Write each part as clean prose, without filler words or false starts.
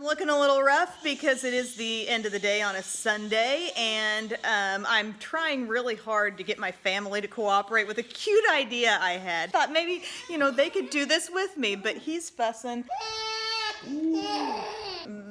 looking a little rough because it is the end of the day on a Sunday, and I'm trying really hard to get my family to cooperate with a cute idea I had. Thought maybe, you know, they could do this with me, but he's fussing.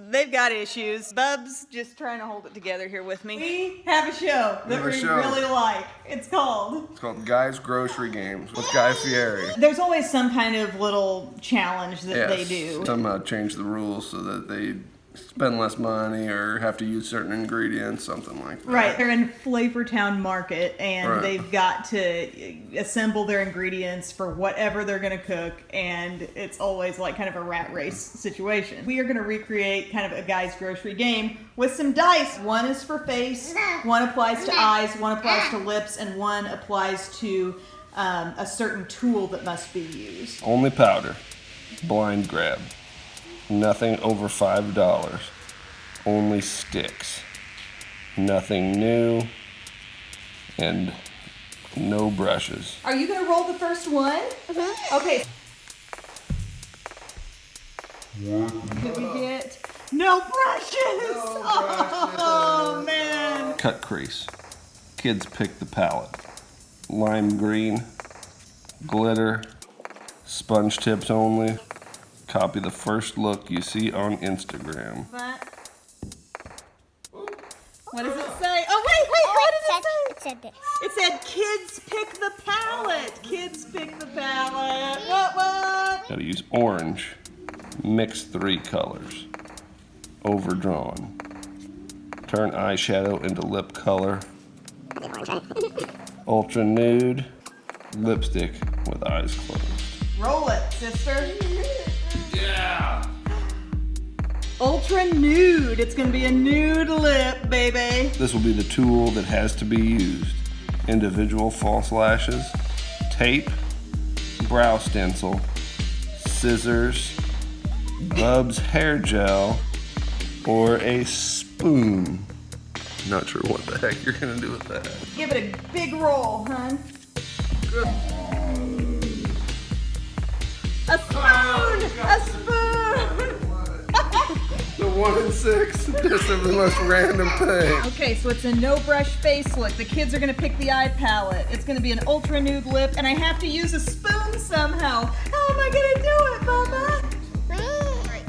They've got issues. Bub's just trying to hold it together here with me. We have a show that we really like. It's called Guy's Grocery Games with Guy Fieri. There's always some kind of little challenge that they do. Somehow change the rules so that they spend less money or have to use certain ingredients, something like that. Right, they're in Flavortown Market, and they've got to assemble their ingredients for whatever they're going to cook, and it's always like kind of a rat race situation. We are going to recreate kind of a Guy's Grocery Game with some dice. One is for face, one applies to eyes, one applies to lips, and one applies to a certain tool that must be used. Only powder. Blind grab. Nothing over $5. Only sticks. Nothing new. And no brushes. Are you going to roll the first one? Okay. Did we get no brushes? Oh, man. Cut crease. Kids pick the palette. Lime green. Glitter. Sponge tips only. Copy the first look you see on Instagram. What does it say? Oh, wait, what did it say? It said this. It said kids pick the palette. Kids pick the palette. What? Gotta use orange. Mix 3 colors. Overdrawn. Turn eyeshadow into lip color. Ultra nude. Lipstick with eyes closed. Roll it, sister. Yeah! Ultra nude. It's gonna be a nude lip, baby. This will be the tool that has to be used. Individual false lashes, tape, brow stencil, scissors, Bub's hair gel, or a spoon. Not sure what the heck you're gonna do with that. Give it a big roll, hun. Good. A spoon! A spoon! The 1 in 6. This is the most random thing. Okay, so it's a no brush face look. The kids are gonna pick the eye palette. It's gonna be an ultra nude lip, and I have to use a spoon somehow. How am I gonna do it, Bubba?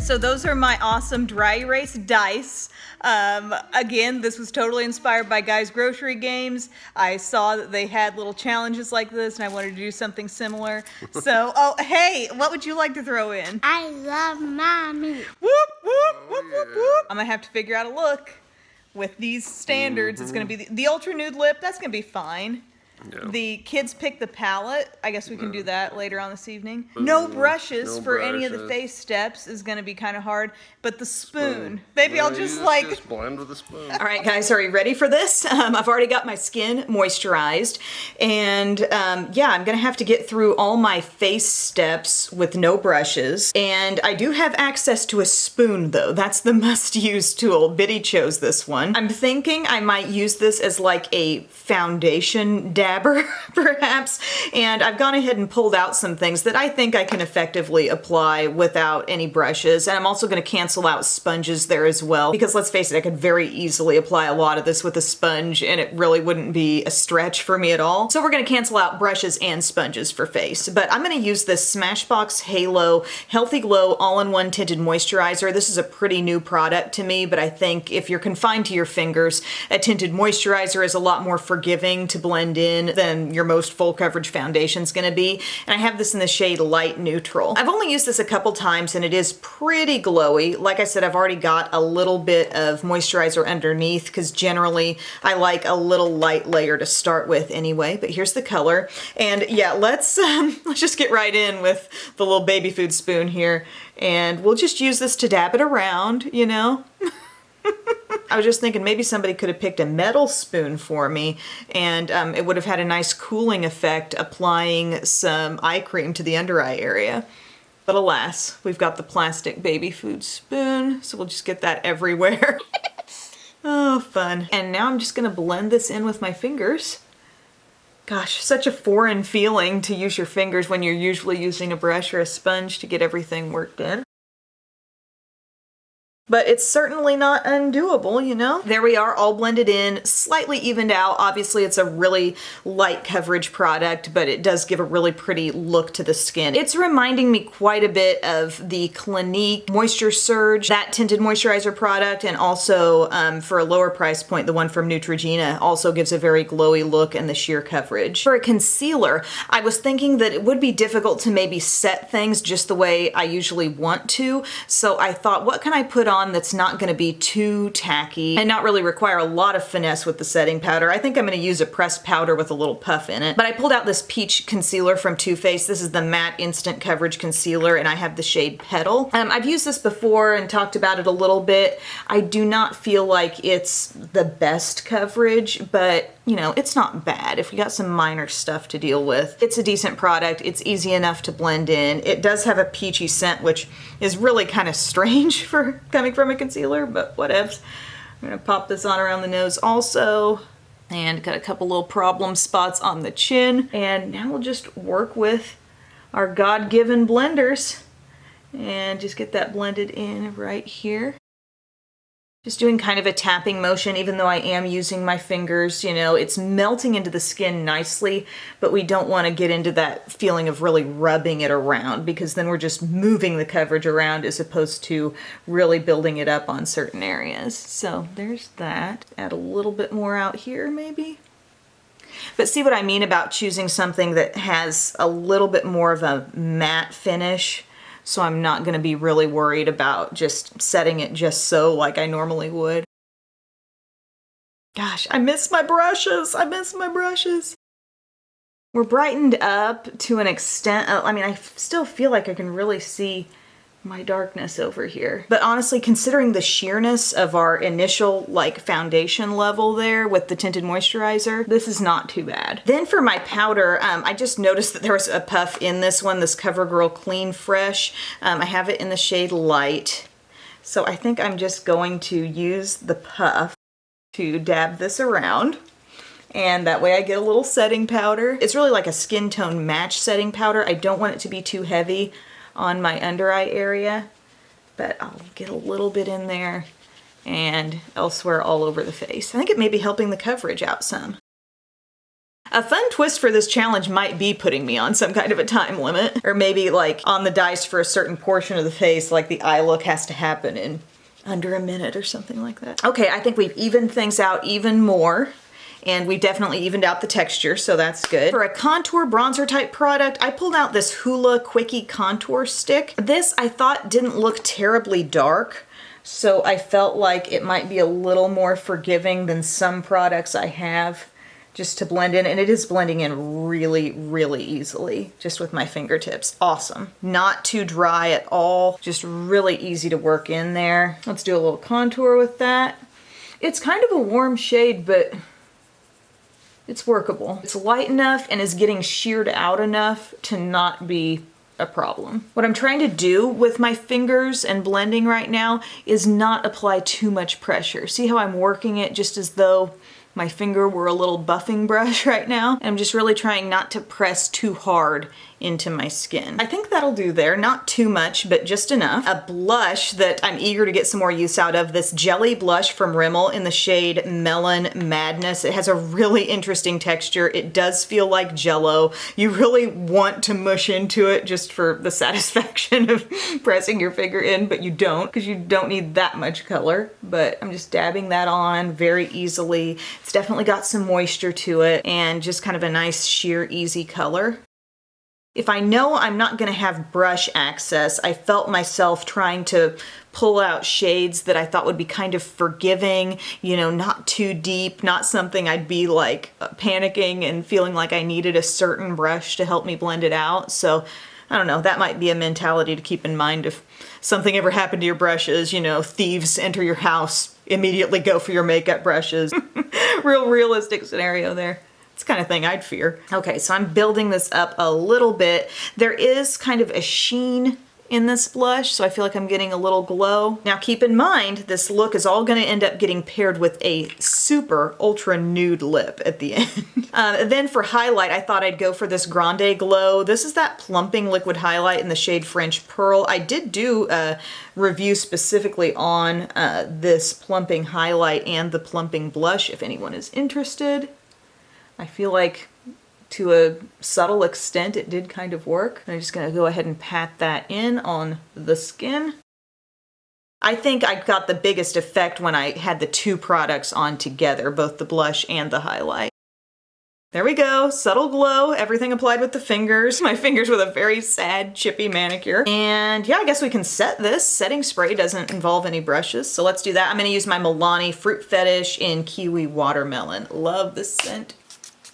So those are my awesome dry erase dice. Again, this was totally inspired by Guy's Grocery Games. I saw that they had little challenges like this, and I wanted to do something similar. So, oh, hey, what would you like to throw in? I love mommy. Whoop, whoop, whoop, whoop, whoop. I'm gonna have to figure out a look with these standards. It's gonna be the ultra nude lip. That's gonna be fine. Yeah. The kids pick the palette. I guess we can do that later on this evening. No brushes for any of the face steps is going to be kind of hard, but the spoon. Maybe I'll just just blend with a spoon. All right, guys, are you ready for this? I've already got my skin moisturized, and yeah, I'm going to have to get through all my face steps with no brushes, and I do have access to a spoon, though. That's the must-use tool. Biddy chose this one. I'm thinking I might use this as like a foundation dabber, perhaps, and I've gone ahead and pulled out some things that I think I can effectively apply without any brushes, and I'm also going to cancel out sponges there as well, because let's face it, I could very easily apply a lot of this with a sponge, and it really wouldn't be a stretch for me at all. So we're going to cancel out brushes and sponges for face, but I'm going to use this Smashbox Halo Healthy Glow All-in-One Tinted Moisturizer. This is a pretty new product to me, but I think if you're confined to your fingers, a tinted moisturizer is a lot more forgiving to blend in than your most full coverage foundation is going to be. And I have this in the shade Light Neutral. I've only used this a couple times and it is pretty glowy. Like I said, I've already got a little bit of moisturizer underneath because generally I like a little light layer to start with anyway, but here's the color. And yeah, let's just get right in with the little baby food spoon here, and we'll just use this to dab it around, you know? I was just thinking maybe somebody could have picked a metal spoon for me, and it would have had a nice cooling effect applying some eye cream to the under eye area. But alas, we've got the plastic baby food spoon, so we'll just get that everywhere. Oh, fun. And now I'm just gonna blend this in with my fingers. Gosh, such a foreign feeling to use your fingers when you're usually using a brush or a sponge to get everything worked in. but it's certainly not undoable, you know? There we are, all blended in, slightly evened out. Obviously, it's a really light coverage product, but it does give a really pretty look to the skin. It's reminding me quite a bit of the Clinique Moisture Surge, that tinted moisturizer product, and also for a lower price point, the one from Neutrogena also gives a very glowy look and the sheer coverage. For a concealer, I was thinking that it would be difficult to maybe set things just the way I usually want to, so I thought, what can I put on that's not going to be too tacky and not really require a lot of finesse with the setting powder? I think I'm going to use a pressed powder with a little puff in it. But I pulled out this peach concealer from Too Faced. This is the Matte Instant Coverage Concealer, and I have the shade Petal. I've used this before and talked about it a little bit. I do not feel like it's the best coverage, but you know, it's not bad if you got some minor stuff to deal with. It's a decent product. It's easy enough to blend in. It does have a peachy scent, which is really kind of strange for coming from a concealer, but whatevs. I'm gonna pop this on around the nose also, and got a couple little problem spots on the chin. And now we'll just work with our God-given blenders and just get that blended in right here. Just doing kind of a tapping motion, even though I am using my fingers, you know, it's melting into the skin nicely, but we don't want to get into that feeling of really rubbing it around, because then we're just moving the coverage around as opposed to really building it up on certain areas. So there's that. Add a little bit more out here maybe. But see what I mean about choosing something that has a little bit more of a matte finish? So I'm not going to be really worried about just setting it just so like I normally would. Gosh, I miss my brushes. I miss my brushes. We're brightened up to an extent. I mean, I still feel like I can really see my darkness over here. But honestly, considering the sheerness of our initial like foundation level there with the tinted moisturizer, this is not too bad. Then for my powder, I just noticed that there was a puff in this one, this CoverGirl Clean Fresh. I have it in the shade Light. So I think I'm just going to use the puff to dab this around. And that way I get a little setting powder. It's really like a skin tone match setting powder. I don't want it to be too heavy on my under eye area, but I'll get a little bit in there and elsewhere all over the face. I think it may be helping the coverage out some. A fun twist for this challenge might be putting me on some kind of a time limit, or maybe like on the dice for a certain portion of the face, like the eye look has to happen in under a minute or something like that. Okay, I think we've evened things out even more. And we definitely evened out the texture, so that's good. For a contour bronzer type product, I pulled out this Hoola Quickie contour stick. This I thought didn't look terribly dark, so I felt like it might be a little more forgiving than some products I have just to blend in. And it is blending in really, really easily just with my fingertips. Awesome. Not too dry at all, just really easy to work in there. Let's do a little contour with that. It's kind of a warm shade, but it's workable. It's light enough and is getting sheared out enough to not be a problem. What I'm trying to do with my fingers and blending right now is not apply too much pressure. See how I'm working it just as though my finger were a little buffing brush right now? I'm just really trying not to press too hard into my skin. I think that'll do there. Not too much, but just enough. A blush that I'm eager to get some more use out of, this jelly blush from Rimmel in the shade Melon Madness. It has a really interesting texture. It does feel like Jell-O. You really want to mush into it just for the satisfaction of pressing your finger in, but you don't, because you don't need that much color. But I'm just dabbing that on very easily. It's definitely got some moisture to it and just kind of a nice sheer easy color. If I know I'm not going to have brush access, I felt myself trying to pull out shades that I thought would be kind of forgiving, you know, not too deep, not something I'd be like panicking and feeling like I needed a certain brush to help me blend it out. So I don't know, that might be a mentality to keep in mind if something ever happened to your brushes, you know, thieves enter your house, immediately go for your makeup brushes. Real realistic scenario there. It's the kind of thing I'd fear. Okay, so I'm building this up a little bit. There is kind of a sheen in this blush, so I feel like I'm getting a little glow. Now keep in mind, this look is all gonna end up getting paired with a super ultra nude lip at the end. Then for highlight, I thought I'd go for this Grande Glow. This is that plumping liquid highlight in the shade French Pearl. I did do a review specifically on this plumping highlight and the plumping blush, if anyone is interested. I feel like to a subtle extent, it did kind of work. I'm just gonna go ahead and pat that in on the skin. I think I got the biggest effect when I had the two products on together, both the blush and the highlight. There we go, subtle glow, everything applied with the fingers. My fingers with a very sad, chippy manicure. And yeah, I guess we can set this. Setting spray doesn't involve any brushes, so let's do that. I'm gonna use my Milani Fruit Fetish in Kiwi Watermelon. Love this scent.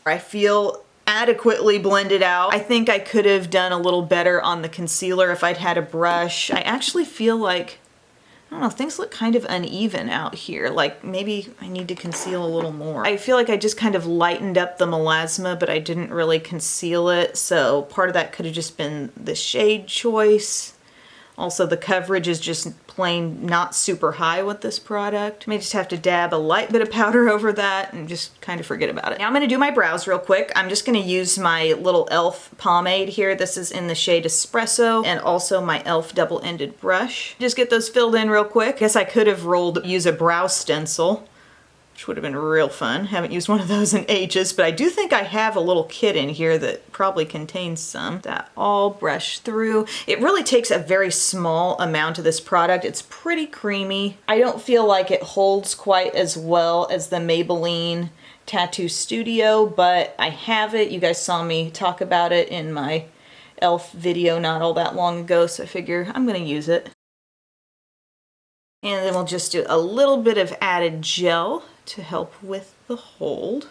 I feel adequately blended out. I think I could have done a little better on the concealer if I'd had a brush. I actually feel like, I don't know, things look kind of uneven out here. Like maybe I need to conceal a little more. I feel like I just kind of lightened up the melasma, but I didn't really conceal it. So part of that could have just been the shade choice. Also, the coverage is just plain not super high with this product. May just have to dab a light bit of powder over that and just kind of forget about it. Now I'm gonna do my brows real quick. I'm just gonna use my little e.l.f. pomade here. This is in the shade Espresso, and also my e.l.f. double-ended brush. Just get those filled in real quick. Guess I could have use a brow stencil, which would have been real fun. Haven't used one of those in ages, but I do think I have a little kit in here that probably contains some. That all brushed through. It really takes a very small amount of this product. It's pretty creamy. I don't feel like it holds quite as well as the Maybelline Tattoo Studio, but I have it. You guys saw me talk about it in my e.l.f. video not all that long ago, so I figure I'm gonna use it. And then we'll just do a little bit of added gel to help with the hold.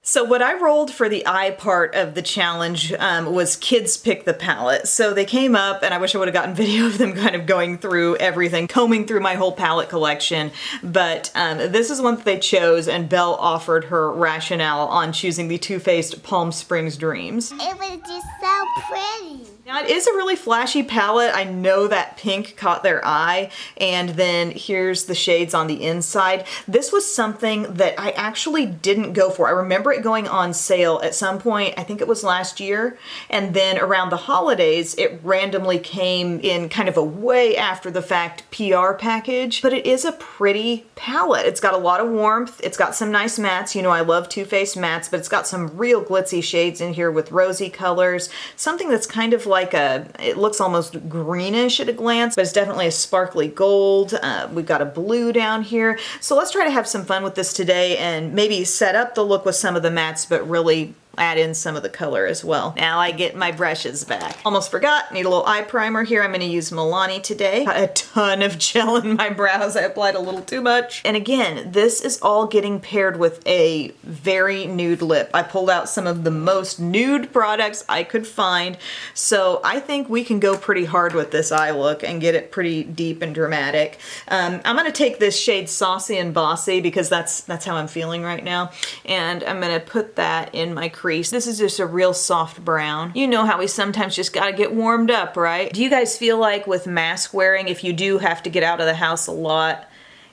So what I rolled for the eye part of the challenge was kids pick the palette. So they came up, and I wish I would have gotten video of them kind of going through everything, combing through my whole palette collection. But this is one that they chose, and Belle offered her rationale on choosing the Too Faced Palm Springs Dreams. It was just so pretty. Now it is a really flashy palette. I know that pink caught their eye, and then here's the shades on the inside. This was something that I actually didn't go for. I remember it going on sale at some point, I think it was last year, and then around the holidays it randomly came in kind of a way after the fact PR package, but it is a pretty palette. It's got a lot of warmth, it's got some nice mattes. You know I love Too Faced mattes, but it's got some real glitzy shades in here with rosy colors, something that's kind of like it looks almost greenish at a glance, but it's definitely a sparkly gold. We've got a blue down here. So let's try to have some fun with this today and maybe set up the look with some of the mattes, but really add in some of the color as well. Now I get my brushes back. Almost forgot, need a little eye primer here. I'm gonna use Milani today. Got a ton of gel in my brows. I applied a little too much. And again, this is all getting paired with a very nude lip. I pulled out some of the most nude products I could find. So I think we can go pretty hard with this eye look and get it pretty deep and dramatic. I'm gonna take this shade Saucy and Bossy because that's how I'm feeling right now. And I'm gonna put that in my crease. This is just a real soft brown. You know how we sometimes just gotta get warmed up, right? Do you guys feel like with mask wearing, if you do have to get out of the house a lot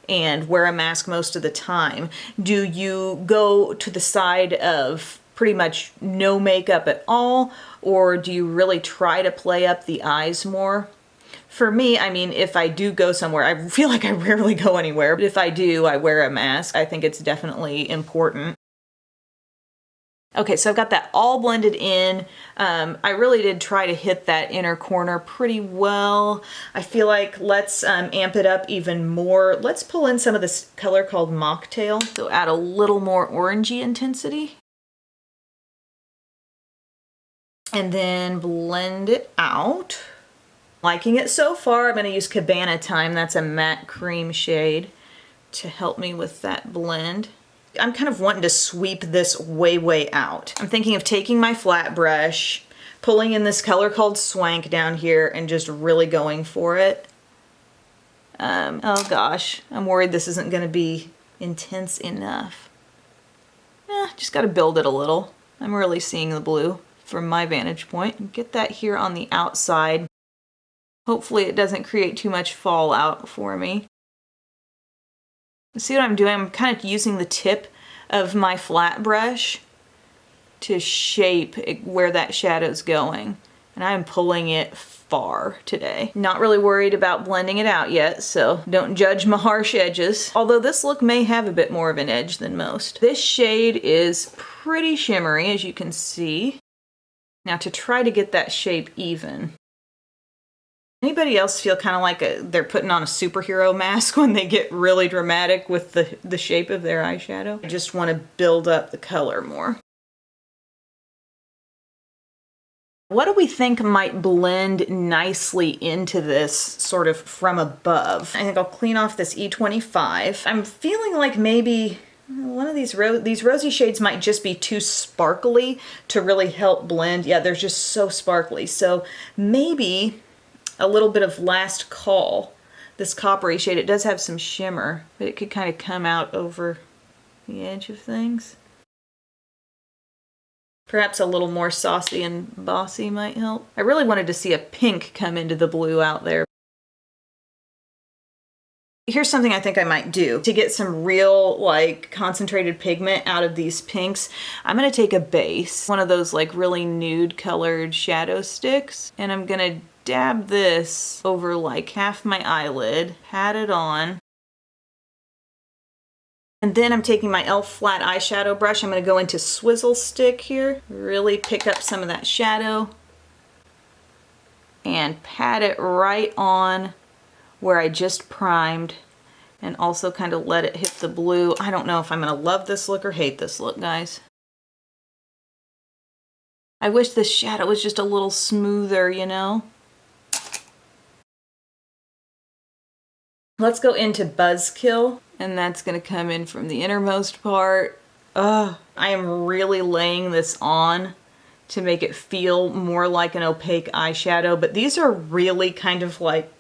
and wear a mask most of the time, do you go to the side of pretty much no makeup at all, or do you really try to play up the eyes more? For me, I mean, if I do go somewhere, I feel like I rarely go anywhere, but if I do, I wear a mask. I think it's definitely important. Okay, so I've got that all blended in. I really did try to hit that inner corner pretty well. I feel like let's amp it up even more. Let's pull in some of this color called Mocktail. So add a little more orangey intensity. And then blend it out. Liking it so far. I'm gonna use Cabana Time. That's a matte cream shade to help me with that blend. I'm kind of wanting to sweep this way out. I'm thinking of taking my flat brush, pulling in this color called Swank down here, and just really going for it. Oh gosh, I'm worried this isn't gonna be intense enough. Just gotta build it a little. I'm really seeing the blue from my vantage point. Get that here on the outside. Hopefully it doesn't create too much fallout for me. See what I'm doing? I'm kind of using the tip of my flat brush to shape where that shadow's going. And I'm pulling it far today. Not really worried about blending it out yet, so don't judge my harsh edges. Although this look may have a bit more of an edge than most. This shade is pretty shimmery, as you can see. Now to try to get that shape even. Anybody else feel kind of like they're putting on a superhero mask when they get really dramatic with the shape of their eyeshadow? I just want to build up the color more. What do we think might blend nicely into this sort of from above? I think I'll clean off this E25. I'm feeling like maybe one of these rosy shades might just be too sparkly to really help blend. Yeah, they're just so sparkly. So maybe a little bit of Last Call. This coppery shade, it does have some shimmer, but it could kind of come out over the edge of things. Perhaps a little more saucy and bossy might help. I really wanted to see a pink come into the blue out there. Here's something I think I might do. To get some real, like, concentrated pigment out of these pinks, I'm gonna take a base, one of those, like, really nude colored shadow sticks, and I'm gonna dab this over, like, half my eyelid, pat it on. And then I'm taking my e.l.f. flat eyeshadow brush. I'm gonna go into Swizzle Stick here, really pick up some of that shadow, and pat it right on where I just primed, and also kind of let it hit the blue. I don't know if I'm gonna love this look or hate this look, guys. I wish this shadow was just a little smoother, you know? Let's go into Buzzkill, and that's gonna come in from the innermost part. I am really laying this on to make it feel more like an opaque eyeshadow, but these are really kind of like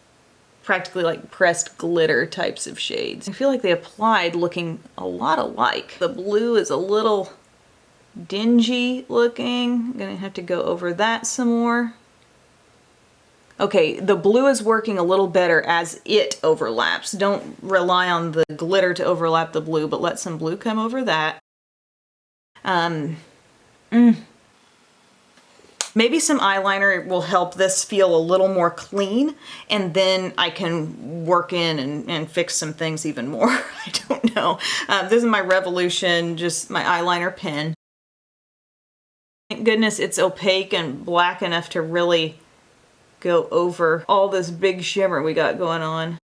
practically like pressed glitter types of shades. I feel like they applied looking a lot alike. The blue is a little dingy looking. I'm gonna have to go over that some more. Okay, the blue is working a little better as it overlaps. Don't rely on the glitter to overlap the blue, but let some blue come over that. Maybe some eyeliner will help this feel a little more clean, and then I can work in and fix some things even more. I don't know. This is my Revolution, just my eyeliner pen. Thank goodness it's opaque and black enough to really go over all this big shimmer we got going on.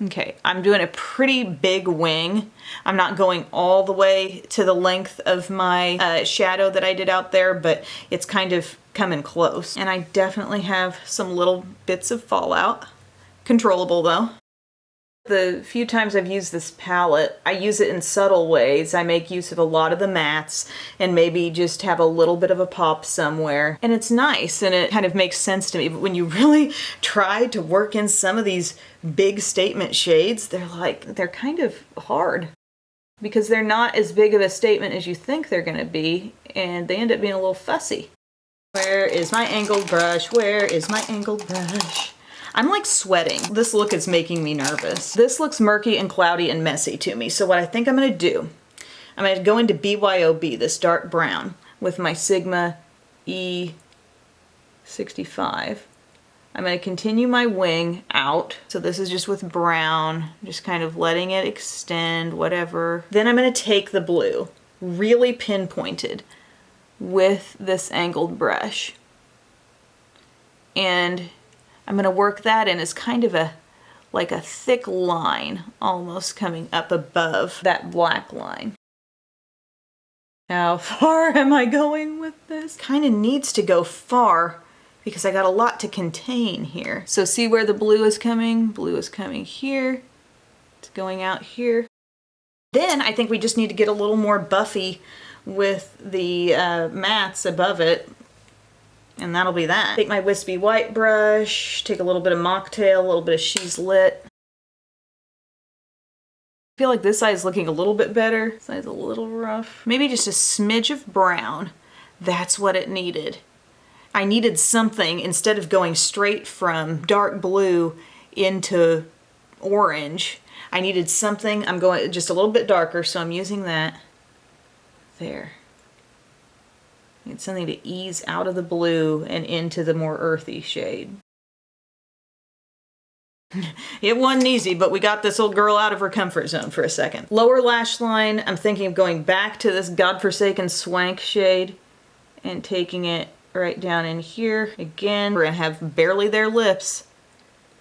Okay, I'm doing a pretty big wing. I'm not going all the way to the length of my shadow that I did out there, but it's kind of coming close. And I definitely have some little bits of fallout. Controllable though. The few times I've used this palette, I use it in subtle ways. I make use of a lot of the mattes and maybe just have a little bit of a pop somewhere. And it's nice and it kind of makes sense to me. But when you really try to work in some of these big statement shades, they're kind of hard because they're not as big of a statement as you think they're gonna be, and they end up being a little fussy. Where is my angled brush? Where is my angled brush? I'm like sweating. This look is making me nervous. This looks murky and cloudy and messy to me. So what I think I'm gonna do, I'm gonna go into BYOB, this dark brown, with my Sigma E65. I'm gonna continue my wing out. So this is just with brown, just kind of letting it extend, whatever. Then I'm gonna take the blue, really pinpointed, with this angled brush. And I'm gonna work that in as kind of like a thick line almost coming up above that black line. How far am I going with this? Kind of needs to go far because I got a lot to contain here. So see where the blue is coming? Blue is coming here. It's going out here. Then I think we just need to get a little more buffy with the mattes above it. And that'll be that. Take my wispy white brush, take a little bit of Mocktail, a little bit of She's Lit. I feel like this side is looking a little bit better. This side's a little rough. Maybe just a smidge of brown. That's what it needed. I needed something, instead of going straight from dark blue into orange, I needed something. I'm going just a little bit darker, so I'm using that. There. I need something to ease out of the blue and into the more earthy shade. It wasn't easy, but we got this old girl out of her comfort zone for a second. Lower lash line, I'm thinking of going back to this godforsaken swank shade and taking it right down in here. Again, we're gonna have barely there lips.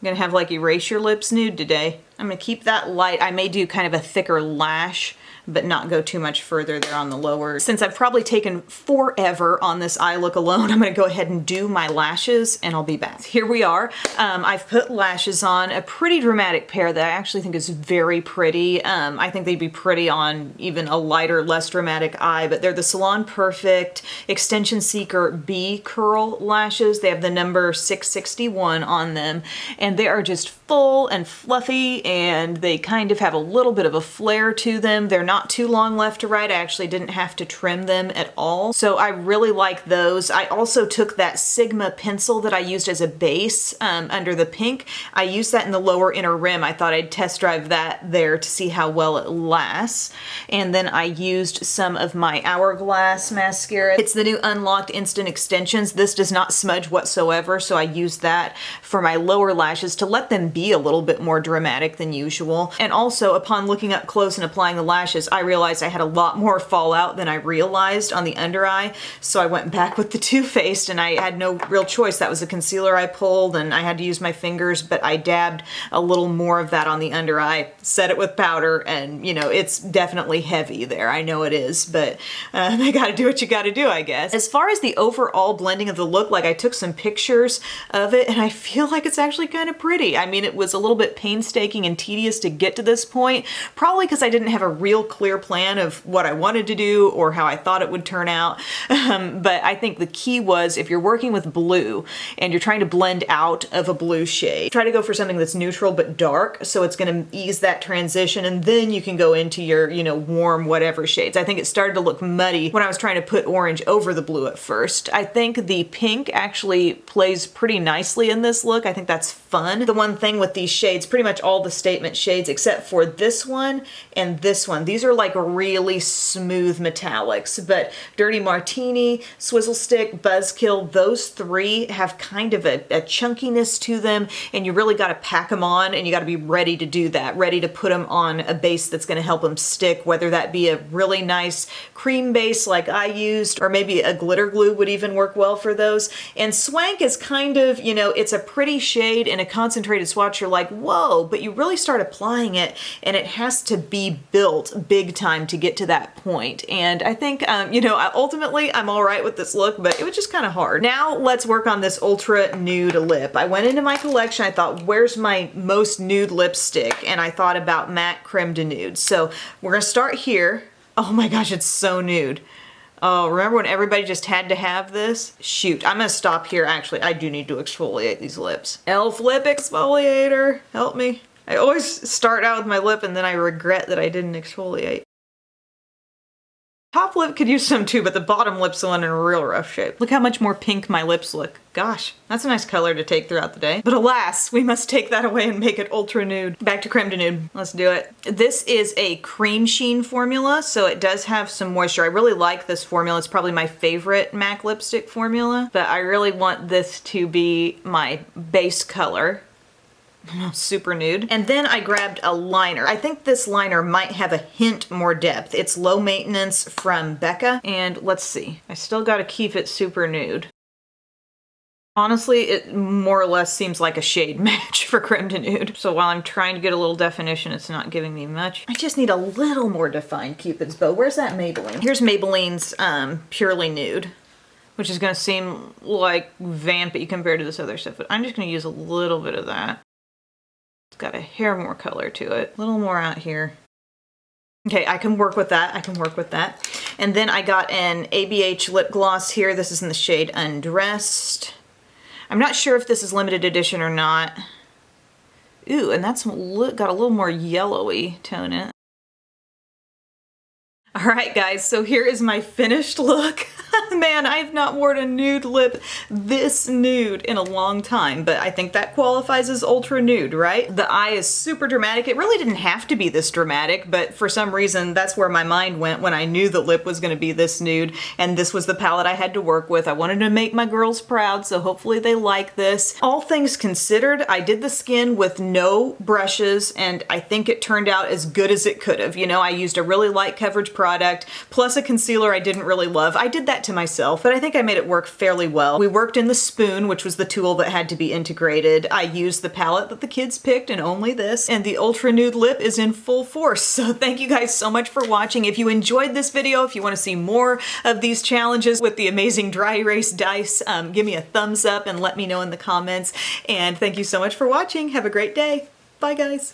I'm gonna have like erase your lips nude today. I'm gonna keep that light. I may do kind of a thicker lash, but not go too much further there on the lower. Since I've probably taken forever on this eye look alone, I'm gonna go ahead and do my lashes and I'll be back. Here we are. I've put lashes on, a pretty dramatic pair that I actually think is very pretty. I think they'd be pretty on even a lighter, less dramatic eye, but they're the Salon Perfect Extension Seeker B Curl lashes. They have the number 661 on them, and they are just full and fluffy, and they kind of have a little bit of a flare to them. They're not too long left to right. I actually didn't have to trim them at all. So I really like those. I also took that Sigma pencil that I used as a base under the pink. I used that in the lower inner rim. I thought I'd test drive that there to see how well it lasts. And then I used some of my Hourglass mascara. It's the new Unlocked Instant Extensions. This does not smudge whatsoever, so I used that for my lower lashes to let them be a little bit more dramatic than usual. And also, upon looking up close and applying the lashes, I realized I had a lot more fallout than I realized on the under eye, so I went back with the Too Faced, and I had no real choice. That was a concealer I pulled, and I had to use my fingers, but I dabbed a little more of that on the under eye, set it with powder, and you know, it's definitely heavy there. I know it is, but I gotta do what you gotta do, I guess. As far as the overall blending of the look, like I took some pictures of it, and I feel like it's actually kind of pretty. I mean, it was a little bit painstaking and tedious to get to this point, probably because I didn't have a real clear plan of what I wanted to do or how I thought it would turn out. But I think the key was, if you're working with blue and you're trying to blend out of a blue shade, try to go for something that's neutral but dark, so it's going to ease that transition, and then you can go into your, you know, warm whatever shades. I think it started to look muddy when I was trying to put orange over the blue at first. I think the pink actually plays pretty nicely in this look. I think that's fun. The one thing with these shades, pretty much all the statement shades except for this one and this one, these are like really smooth metallics, but Dirty Martini, Swizzle Stick, Buzzkill, those three have kind of a chunkiness to them, and you really got to pack them on, and you got to be ready to do that, ready to put them on a base that's going to help them stick, whether that be a really nice cream base like I used, or maybe a glitter glue would even work well for those. And Swank is kind of, you know, it's a pretty shade in a concentrated swatch. You're like, whoa, but you really start applying it, and it has to be built big time to get to that point. And I think, you know, ultimately I'm all right with this look, but it was just kind of hard. Now let's work on this ultra nude lip. I went into my collection, I thought, where's my most nude lipstick? And I thought about Matte Creme de Nude. So we're gonna start here. Oh my gosh, it's so nude. Oh, remember when everybody just had to have this? Shoot, I'm gonna stop here. Actually, I do need to exfoliate these lips. Elf lip exfoliator, help me. I always start out with my lip and then I regret that I didn't exfoliate. Top lip could use some too, but the bottom lip's the one in a real rough shape. Look how much more pink my lips look. Gosh, that's a nice color to take throughout the day. But alas, we must take that away and make it ultra nude. Back to Creme de Nude. Let's do it. This is a cream sheen formula, so it does have some moisture. I really like this formula. It's probably my favorite MAC lipstick formula, but I really want this to be my base color. Super nude. And then I grabbed a liner. I think this liner might have a hint more depth. It's Low Maintenance from Becca. And let's see. I still gotta keep it super nude. Honestly, it more or less seems like a shade match for Creme de Nude. So while I'm trying to get a little definition, it's not giving me much. I just need a little more defined Cupid's bow. Where's that Maybelline? Here's Maybelline's Purely Nude, which is gonna seem like vampy compared to this other stuff, but I'm just gonna use a little bit of that. It's got a hair more color to it. A little more out here. Okay, I can work with that. I can work with that. And then I got an ABH lip gloss here. This is in the shade Undressed. I'm not sure if this is limited edition or not. Ooh, and that's got a little more yellowy tone in it. All right, guys, so here is my finished look. Man, I have not worn a nude lip this nude in a long time, but I think that qualifies as ultra nude, right? The eye is super dramatic. It really didn't have to be this dramatic, but for some reason, that's where my mind went when I knew the lip was gonna be this nude, and this was the palette I had to work with. I wanted to make my girls proud, so hopefully they like this. All things considered, I did the skin with no brushes, and I think it turned out as good as it could have. You know, I used a really light coverage product, plus a concealer I didn't really love. I did that to myself, but I think I made it work fairly well. We worked in the spoon, which was the tool that had to be integrated. I used the palette that the kids picked and only this, and the ultra nude lip is in full force. So thank you guys so much for watching. If you enjoyed this video, if you want to see more of these challenges with the amazing dry erase dice, give me a thumbs up and let me know in the comments. And thank you so much for watching. Have a great day. Bye, guys.